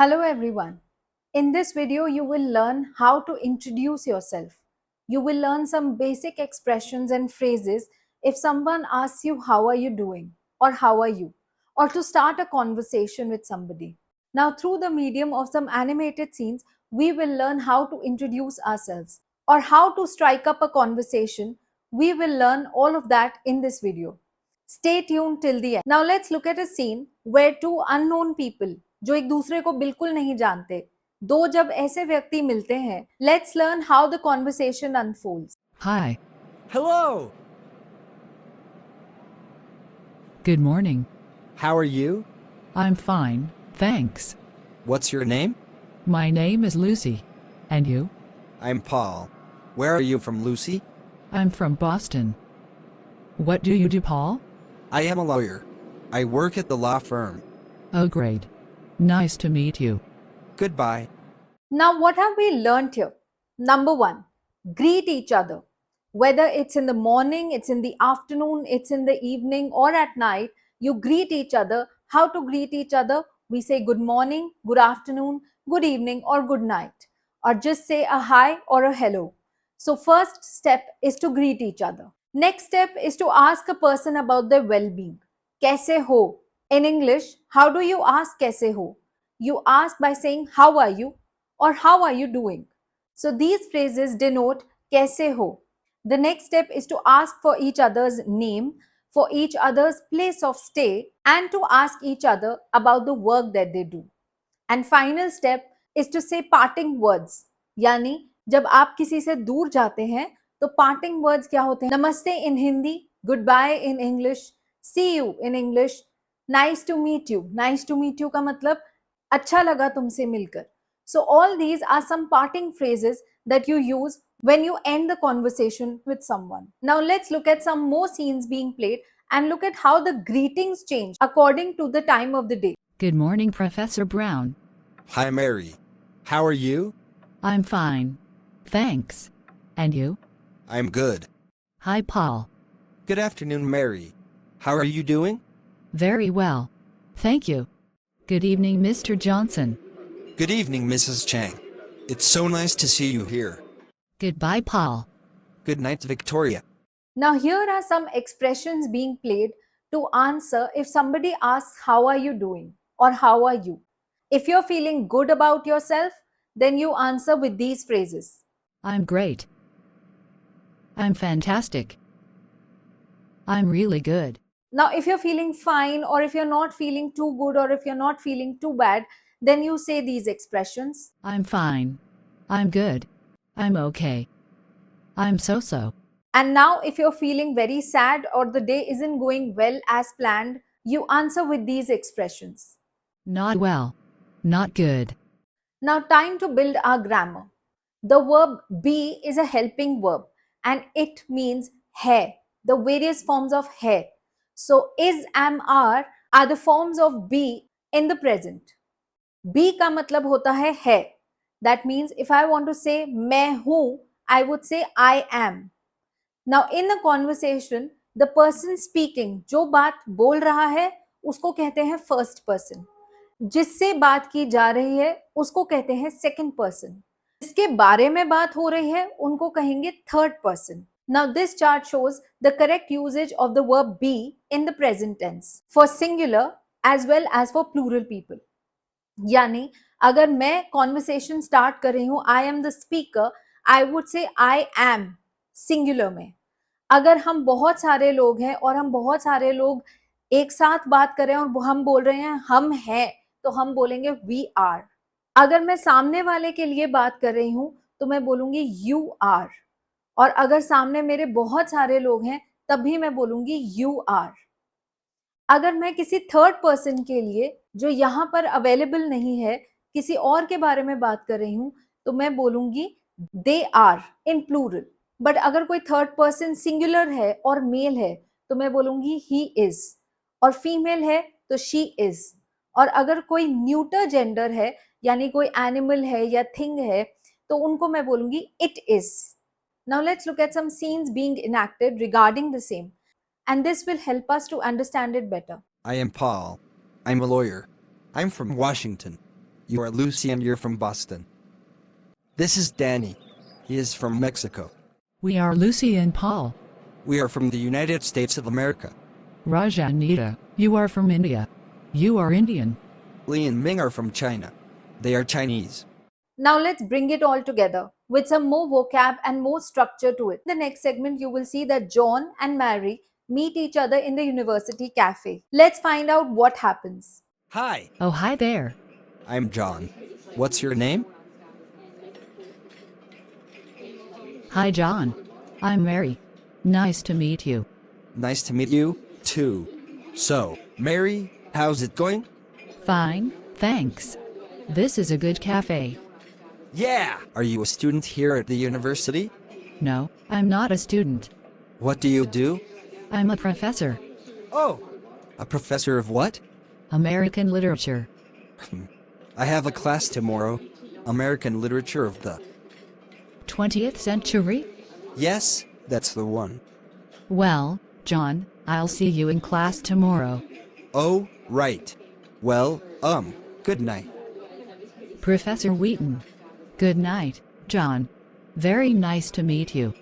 Hello everyone. In this video, you will learn how to introduce yourself. You will learn some basic expressions and phrases if someone asks you, "How are you doing?" or "How are you?" or to start a conversation with somebody. Now, through the medium of some animated scenes, we will learn how to introduce ourselves or how to strike up a conversation. We will learn all of that in this video. Stay tuned till the end. Now let's look at a scene where two unknown people जो एक दूसरे को बिल्कुल नहीं जानते, दो जब ऐसे व्यक्ति मिलते हैं, let's learn how the conversation unfolds. Hi. Hello! Good morning. How are you? I'm fine, thanks. What's your name? My name is Lucy. And you? I'm Paul. Where are you from, Lucy? I'm from Boston. What do you do, Paul? I am a lawyer. I work at the law firm. Oh, great. Nice to meet you. Goodbye. Now, what have we learned here? Number one, greet each other. Whether it's in the morning, it's in the afternoon, it's in the evening, or at night, you greet each other. How to greet each other? We say good morning, good afternoon, good evening, or good night, or just say a hi or a hello. So, first step is to greet each other. Next step is to ask a person about their well being. Kaise ho? In English, how do you ask kaise ho? You ask by saying how are you or how are you doing. So these phrases denote kaise ho. The next step is to ask for each other's name, for each other's place of stay, and to ask each other about the work that they do. And final step is to say parting words. यानी जब आप किसी से दूर जाते हैं तो parting words क्या होते हैं? नमस्ते in Hindi, goodbye in English, see you in English, nice to meet you. Nice to meet you का मतलब अच्छा लगा तुमसे मिलकर. So all these are some parting phrases that you use when you end the conversation with someone. Now let's look at some more scenes being played and look at how the greetings change according to the time of the day. Good morning, Professor Brown. Hi, Mary. How are you? I'm fine. Thanks. And you? I'm good. Hi, Paul. Good afternoon, Mary. How are you doing? Very well. Thank you. Good evening, Mr. Johnson. Good evening, Mrs. Chang. It's so nice to see you here. Goodbye, Paul. Good night, Victoria. Now, here are some expressions being played to answer if somebody asks, "How are you doing?" or "How are you?" If you're feeling good about yourself, then you answer with these phrases. I'm great. I'm fantastic. I'm really good. Now, if you're feeling fine, or if you're not feeling too good, or if you're not feeling too bad, then you say these expressions. I'm fine. I'm good. I'm okay. I'm so-so. And now, if you're feeling very sad or the day isn't going well as planned, you answer with these expressions. Not well. Not good. Now, time to build our grammar. The verb be is a helping verb and it means है, the various forms of है. So, is, am, are the forms of be in the present. Be का मतलब होता है. That means if I want to say मैं हूँ, I would say I am. Now, in a conversation, the person speaking, जो बात बोल रहा है, उसको कहते हैं first person. जिससे बात की जा रही है उसको कहते हैं सेकंड पर्सन. जिसके बारे में बात हो रही है उनको कहेंगे third person. Now this chart shows the correct usage of the verb be in the present tense for singular as well as for plural people. यानी अगर मैं conversation start कर रही हूँ, I am the speaker, I would say I am singular में. अगर हम बहुत सारे लोग हैं और हम बहुत सारे लोग एक साथ बात कर रहे हैं और हम बोल रहे हैं हम हैं, तो हम बोलेंगे वी आर. अगर मैं सामने वाले के लिए बात कर रही हूं तो मैं बोलूंगी यू आर. और अगर सामने मेरे बहुत सारे लोग हैं तब भी मैं बोलूंगी यू आर. अगर मैं किसी थर्ड पर्सन के लिए जो यहां पर अवेलेबल नहीं है किसी और के बारे में बात कर रही हूं तो मैं बोलूंगी they are in plural. But अगर कोई थर्ड पर्सन सिंगुलर है और मेल है तो मैं बोलूंगी ही इज, और फीमेल है तो शी इज. और अगर कोई न्यूटर जेंडर है यानी कोई एनिमल है या थिंग है तो उनको मैं बोलूंगी it is. Now let's look at some scenes being enacted regarding the same and this will help us to understand it better. I am Paul. I'm a lawyer. I'm from Washington. You are Lucy and you're from Boston. This is Danny. He is from Mexico. We are Lucy and Paul. We are from the United States of America. Raja and Nita, you are from India. You are Indian. Li and Ming are from China. They are Chinese. Now let's bring it all together with some more vocab and more structure to it. In the next segment, you will see that John and Mary meet each other in the university cafe. Let's find out what happens. Hi, Oh, hi there. I'm John. What's your name? Hi, John. I'm Mary. Nice to meet you. Nice to meet you, too. So, Mary, how's it going? Fine, thanks. This is a good cafe. Yeah! Are you a student here at the university? No, I'm not a student. What do you do? I'm a professor. Oh, a professor of what? American literature. I have a class tomorrow. American literature of the... 20th century? Yes, that's the one. Well, John, I'll see you in class tomorrow. Oh, right. Well, good night. Professor Wheaton. Good night, John. Very nice to meet you.